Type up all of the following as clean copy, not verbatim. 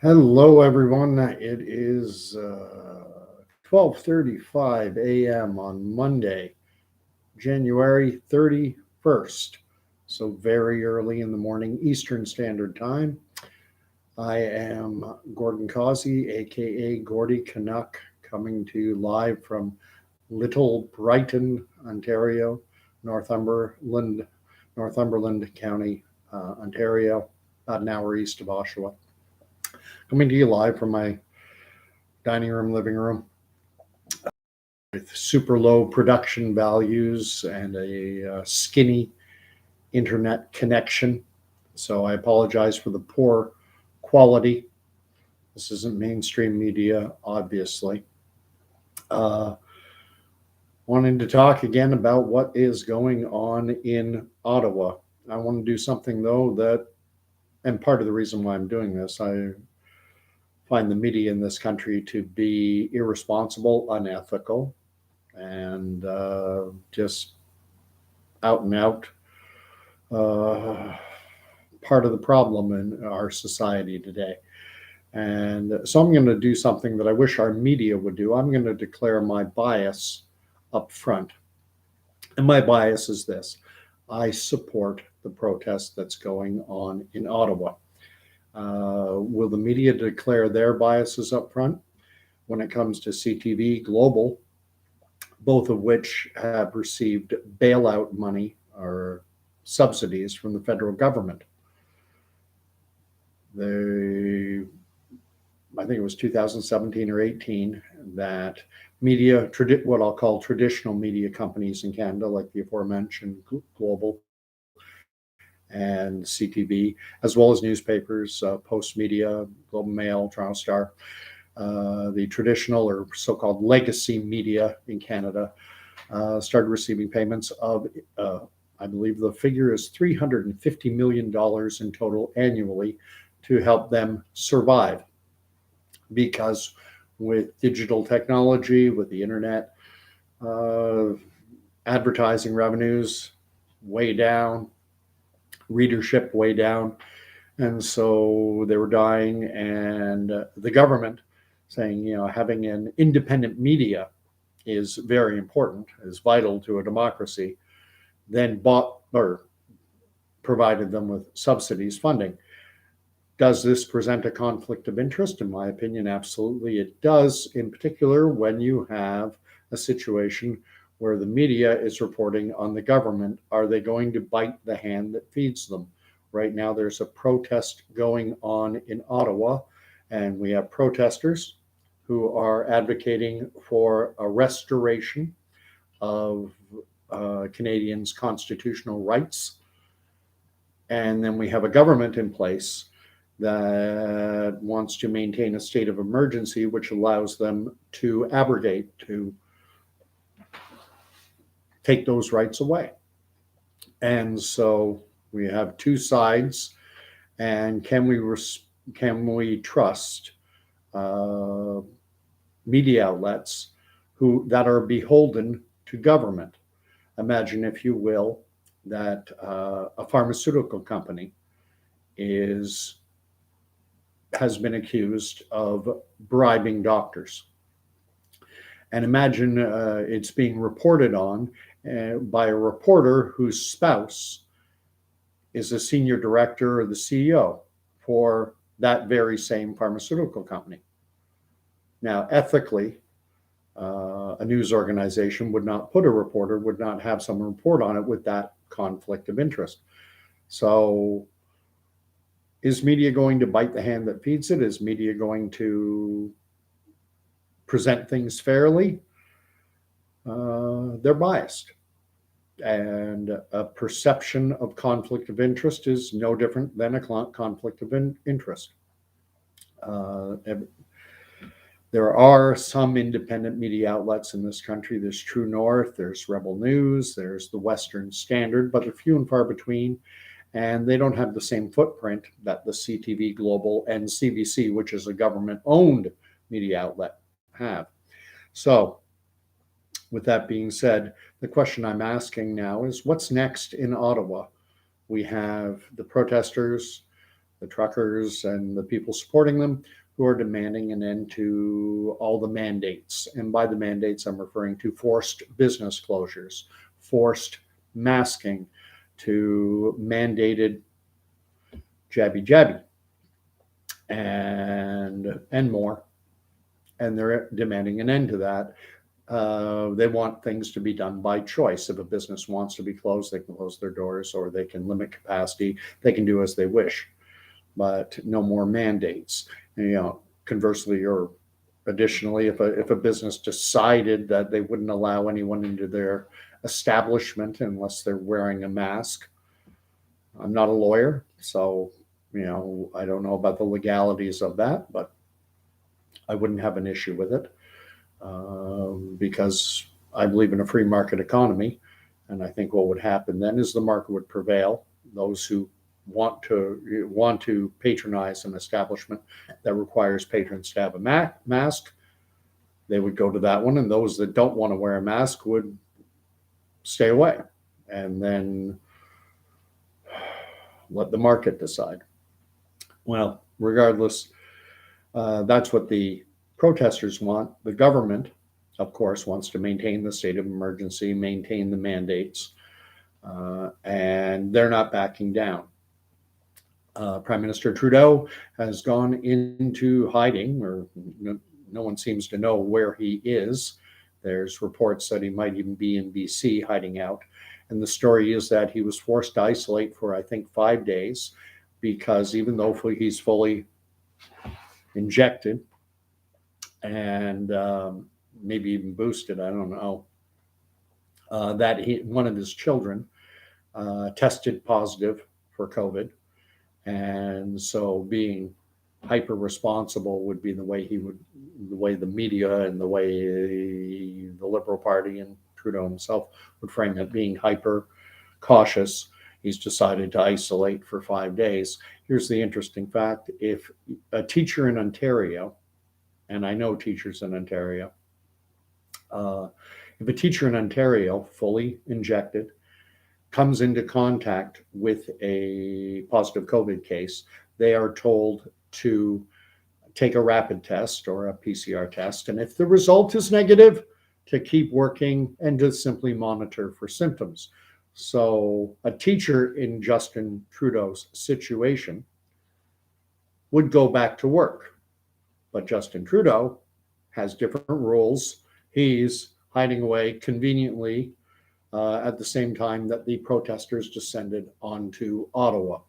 Hello, everyone. It is 12:35 a.m. on Monday, January 31st. So very early in the morning, Eastern Standard Time. I am Gordon Causey, aka Gordy Canuck, coming to you live from Little Brighton, Ontario, Northumberland, Northumberland County, Ontario, about an hour east of Oshawa. Coming to you live from my dining room, living room, with super low production values and a skinny internet connection. So I apologize for the poor quality. This isn't mainstream media, obviously. Uh, Wanting to talk again about what is going on in Ottawa. I want to do something, though, and part of the reason why I'm doing this, I find the media in this country to be irresponsible, unethical, and just out and out uh, part of the problem in our society today. And so I'm going to do something that I wish our media would do. I'm going to declare my bias up front. And my bias is this: I support the protest that's going on in Ottawa. Will the media declare their biases up front when it comes to CTV Global, both of which have received bailout money or subsidies from the federal government? I think it was 2017 or 18, that media, what I'll call traditional media companies in Canada, like the aforementioned Global and CTV, as well as newspapers, Post Media, Globe and Mail, Toronto Star, the traditional or so-called legacy media in Canada, started receiving payments of, I believe the figure is $350 million in total annually to help them survive. Because with digital technology, with the internet, uh, advertising revenues way down, readership way down. And so they were dying, and the government saying, having an independent media is very important, is vital to a democracy, then bought or provided them with subsidies funding. Does this present a conflict of interest? In my opinion, absolutely it does, in particular when you have a situation where the media is reporting on the government. Are they going to bite the hand that feeds them? Right now, there's a protest going on in Ottawa, and we have protesters who are advocating for a restoration of Canadians' constitutional rights. And then we have a government in place that wants to maintain a state of emergency, which allows them to abrogate, to take those rights away. And so we have two sides. And can we trust uh, media outlets that are beholden to government? Imagine, if you will, that a pharmaceutical company has been accused of bribing doctors. And imagine it's being reported on by a reporter whose spouse is a senior director or the CEO for that very same pharmaceutical company. Now, ethically, a news organization would not have someone report on it with that conflict of interest. So is media going to bite the hand that feeds it? Is media going to present things fairly? They're biased. And a perception of conflict of interest is no different than a conflict of interest. There are some independent media outlets in this country. There's True North, there's Rebel News, there's the Western Standard, but they're few and far between. And they don't have the same footprint that the CTV Global and CBC, which is a government-owned media outlet, have. So, with that being said, the question I'm asking now is, what's next in Ottawa? We have the protesters, the truckers and the people supporting them, who are demanding an end to all the mandates. And by the mandates, I'm referring to forced business closures, forced masking, to mandated jabby and more. And they're demanding an end to that. They want things to be done by choice. If a business wants to be closed, they can close their doors, or they can limit capacity. They can do as they wish, but no more mandates. Conversely, or additionally, if a business decided that they wouldn't allow anyone into their establishment unless they're wearing a mask, I'm not a lawyer, so I don't know about the legalities of that, but I wouldn't have an issue with it, because I believe in a free market economy. And I think what would happen then is the market would prevail. Those who want to patronize an establishment that requires patrons to have a mask, they would go to that one, and those that don't want to wear a mask would stay away, and then let the market decide. Well, regardless, that's what the protesters want. The government, of course, wants to maintain the state of emergency, maintain the mandates, and they're not backing down. Prime Minister Trudeau has gone into hiding, or no one seems to know where he is. There's reports that he might even be in BC hiding out. And the story is that he was forced to isolate for, I think, 5 days, because even though he's fully injected and maybe even boosted, I don't know, that one of his children tested positive for COVID. And so being hyper responsible would be the way the media and the way the Liberal Party and Trudeau himself would frame it, being hyper cautious. He's decided to isolate for 5 days. Here's the interesting fact. If a teacher in Ontario, and I know teachers in Ontario, if a teacher in Ontario, fully injected, comes into contact with a positive COVID case, they are told to take a rapid test or a PCR test. And if the result is negative, to keep working and to simply monitor for symptoms. So a teacher in Justin Trudeau's situation would go back to work. But Justin Trudeau has different rules. He's hiding away conveniently at the same time that the protesters descended onto Ottawa.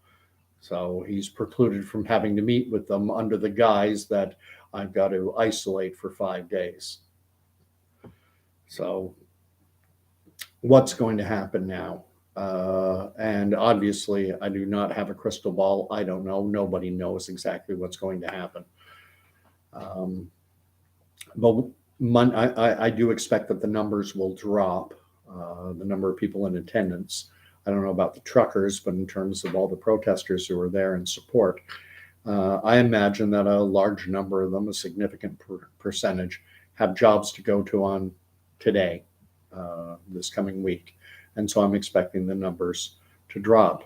So he's precluded from having to meet with them under the guise that I've got to isolate for 5 days. So what's going to happen now? And obviously, I do not have a crystal ball. I don't know. Nobody knows exactly what's going to happen. But I do expect that the numbers will drop, the number of people in attendance. I don't know about the truckers, but in terms of all the protesters who are there in support, I imagine that a large number of them, a significant percentage, have jobs to go to on today, this coming week. And so I'm expecting the numbers to drop.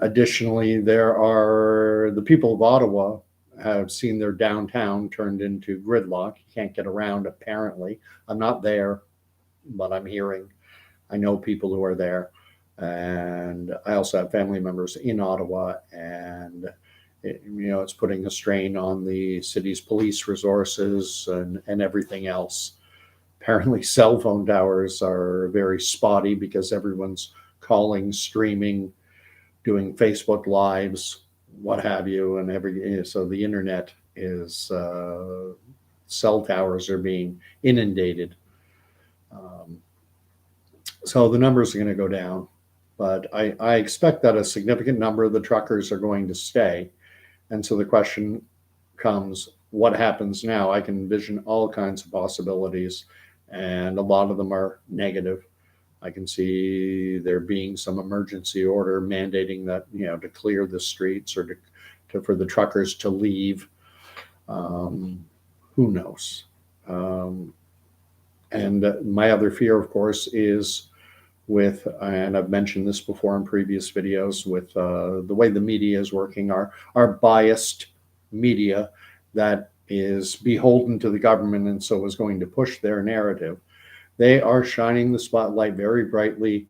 Additionally, the people of Ottawa have seen their downtown turned into gridlock. You can't get around, apparently. I'm not there, but I'm hearing. I know people who are there. And I also have family members in Ottawa, and it's putting a strain on the city's police resources and everything else. Apparently, cell phone towers are very spotty because everyone's calling, streaming, doing Facebook Lives, what have you, and so the internet is, cell towers are being inundated. So the numbers are going to go down, but I expect that a significant number of the truckers are going to stay. And so the question comes, what happens now? I can envision all kinds of possibilities, and a lot of them are negative. I can see there being some emergency order mandating that, to clear the streets, or for the truckers to leave. Who knows? And my other fear, of course, is with, and I've mentioned this before in previous videos, with the way the media is working, our biased media that is beholden to the government and so is going to push their narrative. They are shining the spotlight very brightly.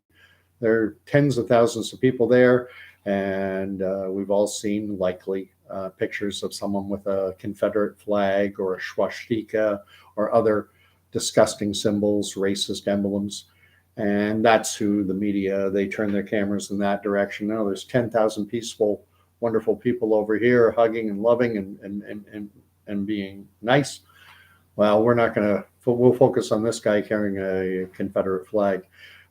There are tens of thousands of people there, and we've all seen likely pictures of someone with a Confederate flag or a swastika or other disgusting symbols, racist emblems. And that's who the media, they turn their cameras in that direction. No, there's 10,000 peaceful, wonderful people over here hugging and loving and being nice. Well, we're not going to, we'll focus on this guy carrying a Confederate flag.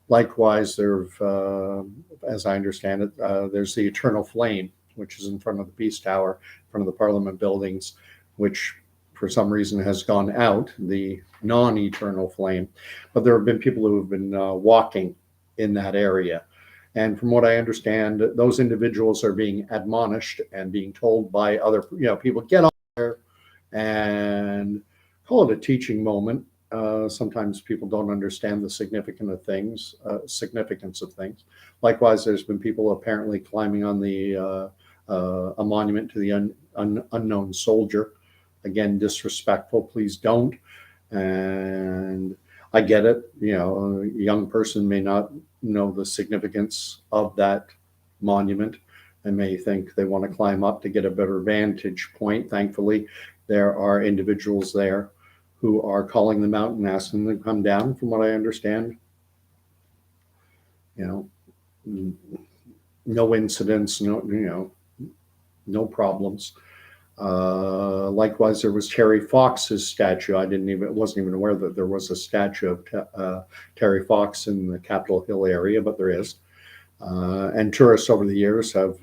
Likewise, as I understand it, there's the Eternal Flame, which is in front of the Peace Tower, in front of the Parliament buildings, which for some reason has gone out, the non-eternal flame. But there have been people who have been walking in that area. And from what I understand, those individuals are being admonished and being told by other people, get on there and call it a teaching moment. Sometimes people don't understand the significance of things. Likewise, there's been people apparently climbing on a monument to the unknown soldier. Again, disrespectful. Please don't. And I get it. A young person may not know the significance of that monument and may think they want to climb up to get a better vantage point. Thankfully, there are individuals there who are calling them out and asking them to come down, from what I understand. No incidents, no problems. Likewise, there was Terry Fox's statue. Wasn't even aware that there was a statue of Terry Fox in the Capitol Hill area, but there is. And tourists over the years have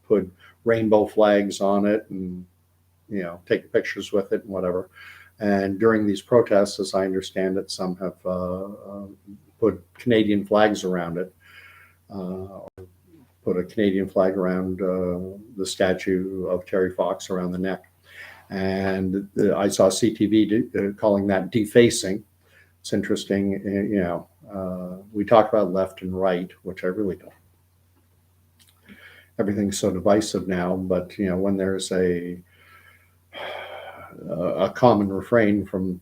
put rainbow flags on it and, take pictures with it and whatever. And during these protests, as I understand it, some have put Canadian flags around it, put a Canadian flag around the statue of Terry Fox around the neck. And I saw CTV calling that defacing. It's interesting. We talk about left and right, which I really don't. Everything's so divisive now, but when there's a common refrain from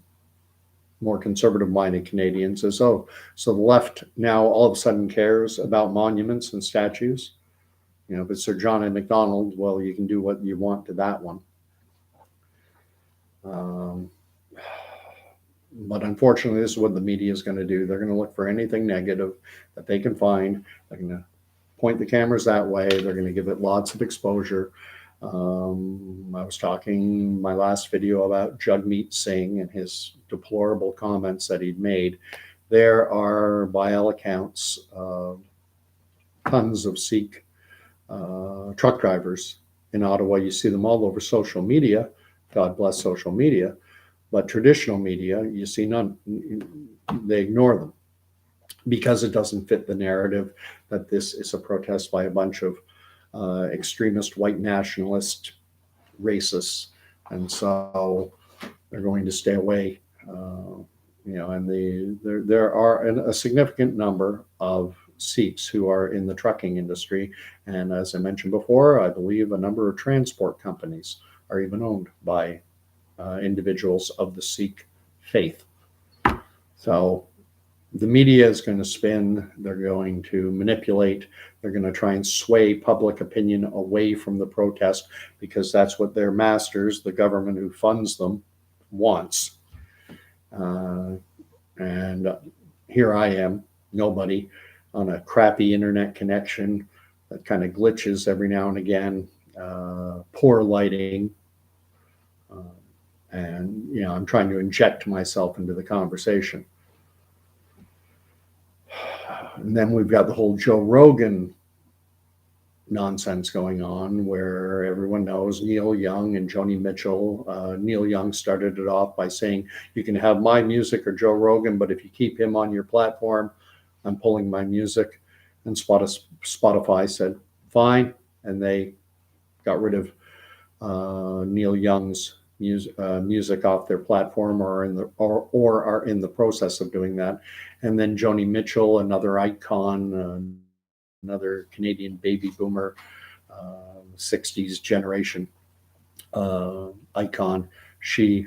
more conservative-minded Canadians is, so the left now all of a sudden cares about monuments and statues. If it's Sir John A. Macdonald, well, you can do what you want to that one. But unfortunately, this is what the media is going to do. They're going to look for anything negative that they can find. They're going to point the cameras that way. They're going to give it lots of exposure. I was talking my last video about Jagmeet Singh and his deplorable comments that he'd made. There are, by all accounts, tons of Sikh truck drivers in Ottawa. You see them all over social media. God bless social media. But traditional media, you see none. They ignore them because it doesn't fit the narrative that this is a protest by a bunch of extremist white nationalist racists, and so they're going to stay away. And there are a significant number of Sikhs who are in the trucking industry, and as I mentioned before, I believe a number of transport companies are even owned by individuals of the Sikh faith. So the media is going to spin, they're going to manipulate, they're going to try and sway public opinion away from the protest because that's what their masters, the government who funds them, wants. And here I am, nobody, on a crappy internet connection that kind of glitches every now and again, poor lighting, and I'm trying to inject myself into the conversation. And then we've got the whole Joe Rogan nonsense going on where everyone knows Neil Young and Joni Mitchell. Neil Young started it off by saying, you can have my music or Joe Rogan, but if you keep him on your platform, I'm pulling my music. And Spotify said, fine. And they got rid of Neil Young's music off their platform or are in the process of doing that. And then Joni Mitchell, another icon, another Canadian baby boomer, 60s generation icon. She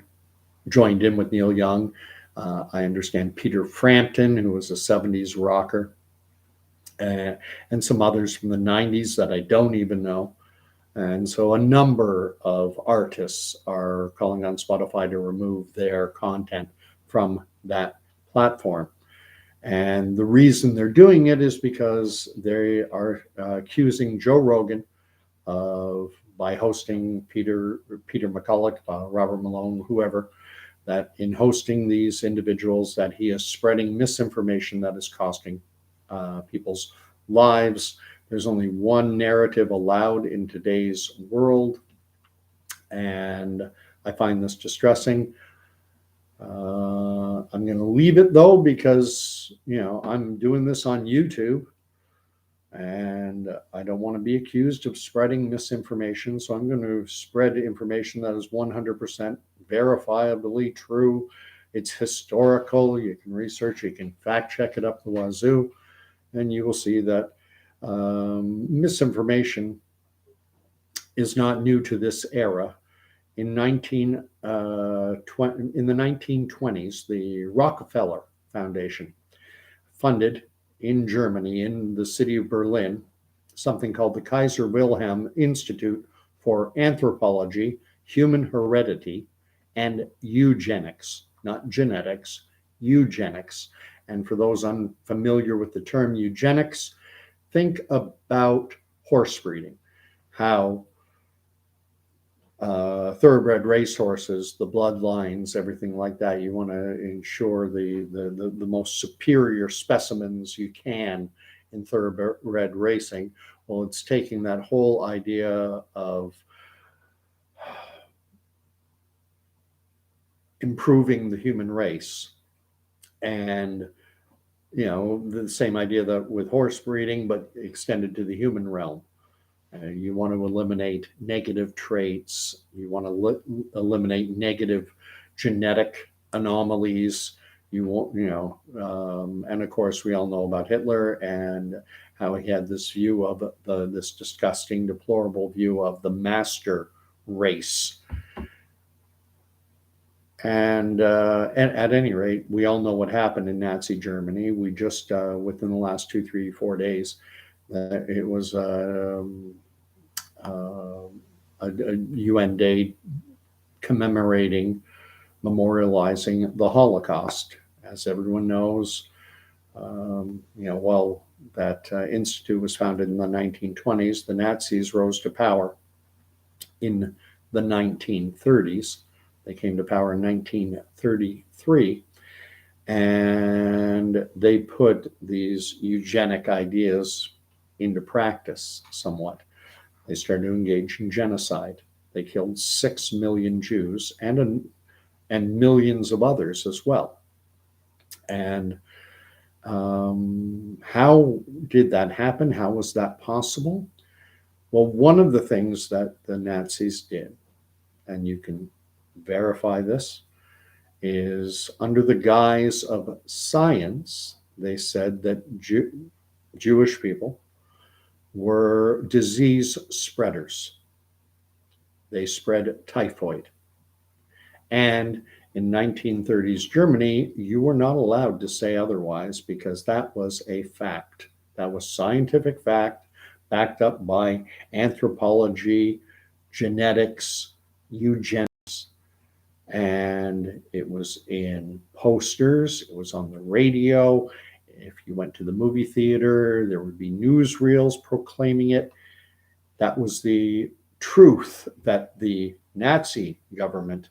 joined in with Neil Young. I understand Peter Frampton, who was a 70s rocker, and some others from the 90s that I don't even know. And so a number of artists are calling on Spotify to remove their content from that platform. And the reason they're doing it is because they are accusing Joe Rogan of, by hosting Peter McCulloch, Robert Malone, whoever, that in hosting these individuals, that he is spreading misinformation that is costing people's lives. There's only one narrative allowed in today's world, and I find this distressing. I'm going to leave it though, because I'm doing this on YouTube, and I don't want to be accused of spreading misinformation. So I'm going to spread information that is 100% verifiably true. It's historical. You can research, you can fact check it up the wazoo, and you will see that misinformation is not new to this era. In the 1920s, the Rockefeller Foundation funded in Germany, in the city of Berlin, something called the Kaiser Wilhelm Institute for Anthropology, Human Heredity, and Eugenics, not genetics, eugenics. And for those unfamiliar with the term eugenics, think about horse breeding, how thoroughbred racehorses, the bloodlines, everything like that. You want to ensure the most superior specimens you can in thoroughbred racing. Well, it's taking that whole idea of improving the human race, and the same idea that with horse breeding, but extended to the human realm. You want to eliminate negative traits. You want to eliminate negative genetic anomalies. You won't, and of course, we all know about Hitler and how he had this view of this disgusting, deplorable view of the master race. And at any rate, we all know what happened in Nazi Germany. We just, within the last 2, 3, 4 days, it was a UN Day commemorating, memorializing the Holocaust. As everyone knows, while that institute was founded in the 1920s, the Nazis rose to power in the 1930s. They came to power in 1933, and they put these eugenic ideas into practice somewhat. They started to engage in genocide. They killed 6 million Jews and millions of others as well. And how did that happen? How was that possible? Well, one of the things that the Nazis did, and you can verify this, is under the guise of science, they said that Jewish people were disease spreaders. They spread typhoid. And in 1930s Germany, you were not allowed to say otherwise, because that was a fact. That was scientific fact, backed up by anthropology, genetics, eugenics. And it was in posters, it was on the radio. If you went to the movie theater, there would be newsreels proclaiming it. That was the truth that the Nazi government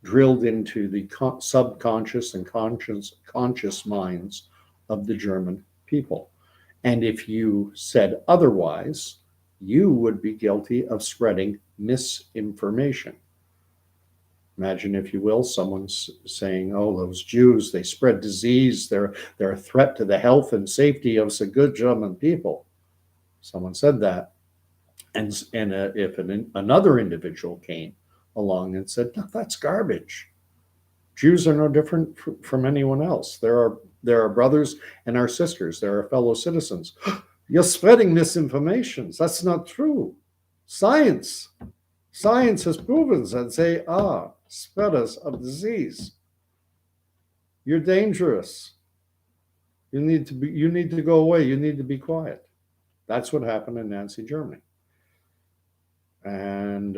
drilled into the subconscious and conscious minds of the German people. And if you said otherwise, you would be guilty of spreading misinformation. Imagine, if you will, someone's saying, "Oh, those Jews, they spread disease. They're a threat to the health and safety of some good German people." Someone said that. And if another individual came along and said, no, that's garbage. Jews are no different from anyone else. There are brothers and our sisters. There are fellow citizens. You're spreading misinformation. That's not true. Science has proven that they are spreaders of disease. You're dangerous. You need to go away. You need to be quiet. That's what happened in Nazi Germany. And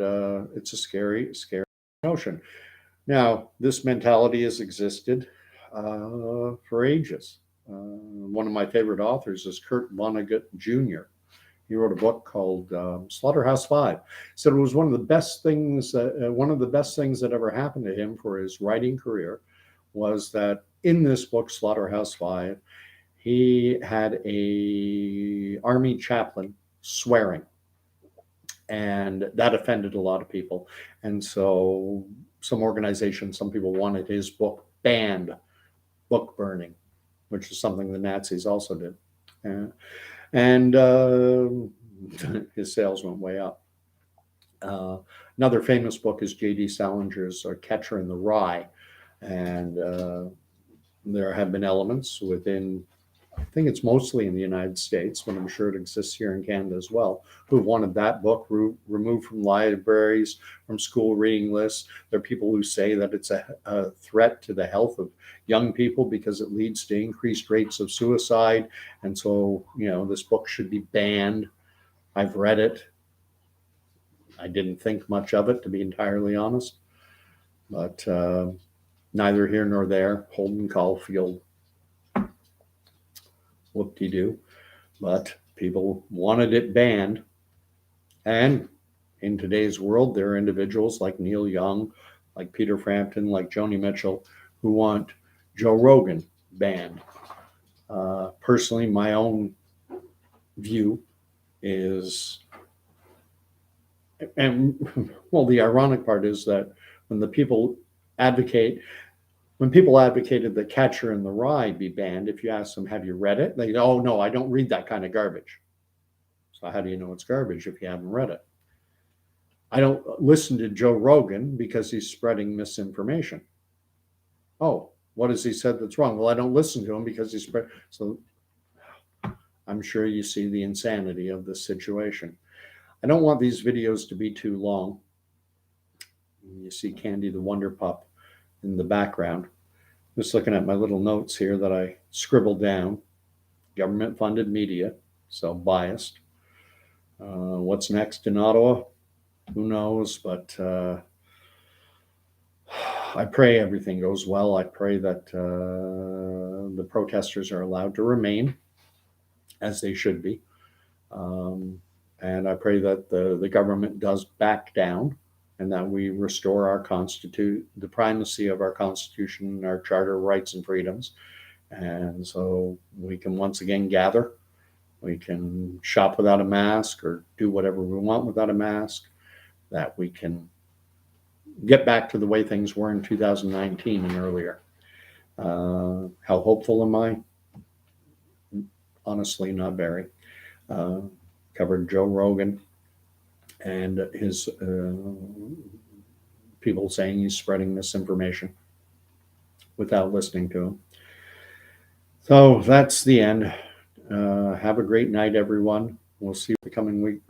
it's a scary, scary notion. Now, this mentality has existed for ages. One of my favorite authors is Kurt Vonnegut Jr. He wrote a book called Slaughterhouse-Five. He said it was one of the best things that ever happened to him for his writing career was that in this book, Slaughterhouse-Five, he had a army chaplain swearing, and that offended a lot of people. And so some organizations, some people wanted his book banned, book burning, which is something the Nazis also did. And his sales went way up. Another famous book is J.D. Salinger's Catcher in the Rye. And there have been elements within, I think it's mostly in the United States, but I'm sure it exists here in Canada as well, who wanted that book removed from libraries, from school reading lists. There are people who say that it's a threat to the health of young people because it leads to increased rates of suicide. And so, this book should be banned. I've read it. I didn't think much of it, to be entirely honest. But neither here nor there. Holden Caulfield, whoop-de-doo. But people wanted it banned. And in today's world, there are individuals like Neil Young, like Peter Frampton, like Joni Mitchell, who want Joe Rogan banned. Personally, my own view is, and well, the ironic part is that when people advocated that Catcher in the Rye be banned, if you ask them, have you read it? They go, oh, no, I don't read that kind of garbage. So how do you know it's garbage if you haven't read it? I don't listen to Joe Rogan because he's spreading misinformation. Oh, what has he said that's wrong? Well, I don't listen to him because he's spread. So I'm sure you see the insanity of this situation. I don't want these videos to be too long. You see Candy the Wonder Pup in the background. Just looking at my little notes here that I scribbled down. Government-funded media, so biased. What's next in Ottawa? Who knows? But I pray everything goes well. I pray that the protesters are allowed to remain, as they should be. And I pray that the government does back down and that we restore the primacy of our Constitution and our Charter of Rights and Freedoms. And so we can once again gather. We can shop without a mask or do whatever we want without a mask, that we can get back to the way things were in 2019 and earlier. How hopeful am I? Honestly, not very. Covered Joe Rogan and his people saying he's spreading misinformation without listening to him. So that's the end. Have a great night, everyone. We'll see what the coming week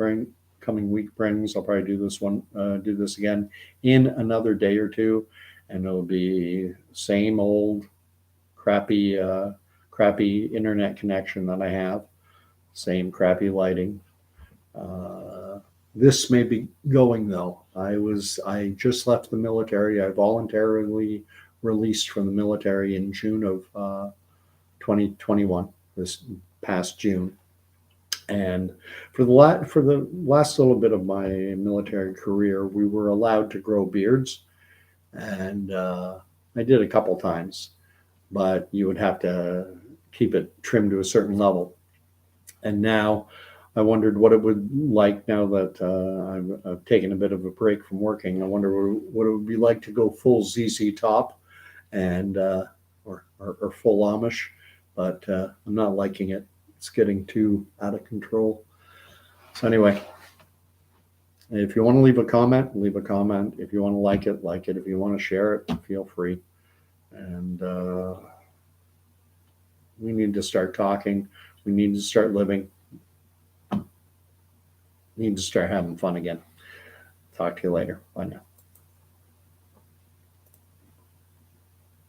brings. I'll probably do this again in another day or two, and it'll be same old crappy internet connection that I have, same crappy lighting. This may be going though. I just left the military. I voluntarily released from the military in June of 2021, this past June. And for the last little bit of my military career, we were allowed to grow beards, and I did a couple times, but you would have to keep it trimmed to a certain level. And now I wondered what it would like now that I've taken a bit of a break from working. I wonder what it would be like to go full ZZ Top and or full Amish, but I'm not liking it. It's getting too out of control. So anyway, If you want to leave a comment, leave a comment. If you want to like it, like it. If you want to share it, feel free. And we need to start talking. We need to start living. We need to start having fun again. Talk to you later. Bye now.